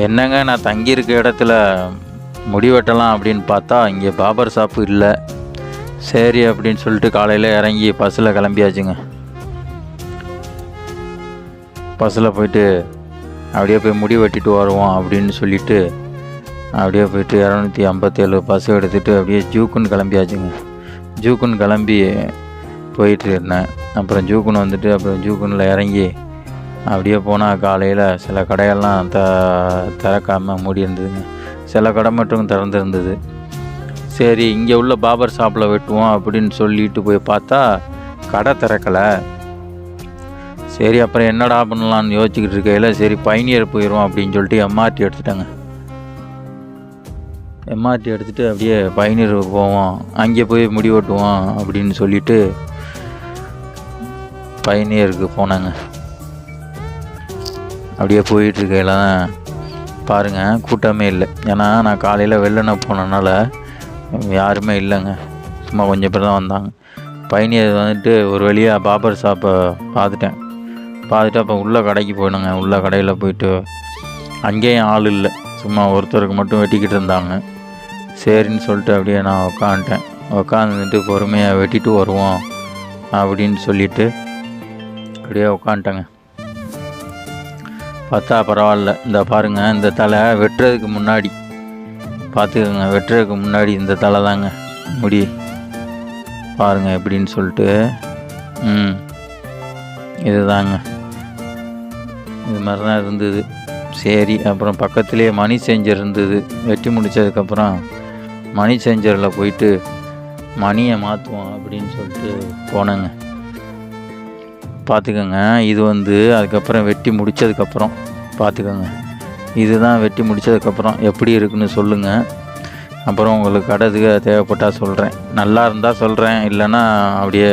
என்னங்க நான் தங்கியிருக்க இடத்துல முடி வெட்டலாம் அப்படின்னு பார்த்தா இங்கே பார்பர் ஷாப்பு இல்லை. சரி அப்படின்னு சொல்லிட்டு காலையில் இறங்கி பஸ்ஸில் கிளம்பியாச்சுங்க. பஸ்ஸில் போயிட்டு அப்படியே போய் முடி வெட்டிட்டு வருவோம் அப்படின்னு சொல்லிட்டு அப்படியே போயிட்டு 257 பஸ் எடுத்துகிட்டு அப்படியே ஜூக்குன்னு கிளம்பியாச்சுங்க. ஜூக்குன்னு கிளம்பி போயிட்டு இருந்தேன். அப்புறம் ஜூக்குன்னு வந்துட்டு அப்புறம் ஜூக்குன்னில் இறங்கி அப்படியே போனால் காலையில் சில கடையெல்லாம் திறக்காமல் மூடி இருந்ததுங்க. சில கடை மட்டும் திறந்துருந்தது. சரி இங்கே உள்ள பார்பர் ஷாப்பில் வெட்டுவோம் அப்படின்னு சொல்லிட்டு போய் பார்த்தா கடை திறக்கலை. சரி அப்புறம் என்னடா பண்ணலான்னு யோசிச்சுக்கிட்டு இருக்கையில் சரி பைனியர் போயிடுவோம் அப்படின்னு சொல்லிட்டு எம்ஆர்டி எடுத்துட்டேங்க. எம்ஆர்டி எடுத்துகிட்டு அப்படியே பைனியர் போவோம், அங்கே போய் முடி வெட்டுவோம் அப்படின்னு சொல்லிட்டு பைனியருக்கு போனாங்க. அப்படியே போயிட்டுருக்கையில தான் பாருங்கள் கூட்டமே இல்லை. ஏன்னா நான் காலையில் வெள்ளனை போனனால யாருமே இல்லைங்க. சும்மா கொஞ்சம் பேர் தான் வந்தாங்க. பைனியர் வந்துட்டு ஒரு வழியாக பார்பர் ஷாப்பை பார்த்துட்டு அப்போ உள்ள கடைக்கு போயிடுங்க. உள்ள கடையில் போயிட்டு அங்கேயும் ஆள் இல்லை, சும்மா ஒருத்தருக்கு மட்டும் வெட்டிக்கிட்டு இருந்தாங்க. சரின்னு சொல்லிட்டு அப்படியே நான் உட்காந்துட்டு பொறுமையாக வெட்டிட்டு வருவோம் அப்படின்னு சொல்லிவிட்டு அப்படியே உட்காந்துட்டேங்க. பார்த்தா பரவாயில்ல. இந்த பாருங்கள், இந்த தலை வெட்டுறதுக்கு முன்னாடி பார்த்துக்கோங்க. வெட்டுறதுக்கு முன்னாடி இந்த தலை தாங்க முடி பாருங்கள் எப்படின்னு சொல்லிட்டு. இது தாங்க, இது மாதிரி தான் இருந்தது. சரி அப்புறம் பக்கத்துலேயே மணி சேஞ்சர் இருந்தது. வெட்டி முடித்ததுக்கப்புறம் மணி சேஞ்சரில் போயிட்டு மணியை மாற்றுவோம் அப்படின்னு சொல்லிட்டு போனேங்க. பார்த்துக்கோங்க, இது அதுக்கப்புறம் வெட்டி முடித்ததுக்கப்புறம் பார்த்துக்கோங்க. இதுதான் வெட்டி முடித்ததுக்கப்புறம் எப்படி இருக்குன்னு சொல்லுங்கள். அப்புறம் உங்களுக்கு கடைக்கு தேவைப்பட்டால் சொல்கிறேன். நல்லா இருந்தால் சொல்கிறேன், இல்லைன்னா அப்படியே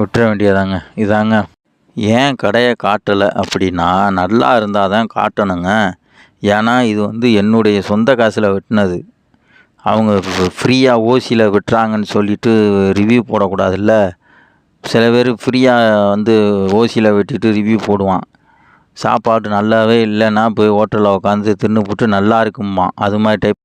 விட்டுற வேண்டியதாங்க. இதாங்க ஏன் கடையை காட்டலை அப்படின்னா, நல்லா இருந்தால் தான் காட்டணுங்க. ஏன்னா இது என்னுடைய சொந்த காசில் வெட்டினது. அவங்க ஃப்ரீயாக ஓசியில் வெட்டுறாங்கன்னு சொல்லிவிட்டு ரிவ்யூ போடக்கூடாதுல்ல. சில பேர் ஃப்ரீயாக ஓசியில் வெட்டிட்டு ரிவ்யூ போடுவான். சாப்பாடு நல்லாவே இல்லைன்னா போய் ஹோட்டலில் உட்காந்து தின்னு போட்டு நல்லா இருக்குமா, அது மாதிரி டைப்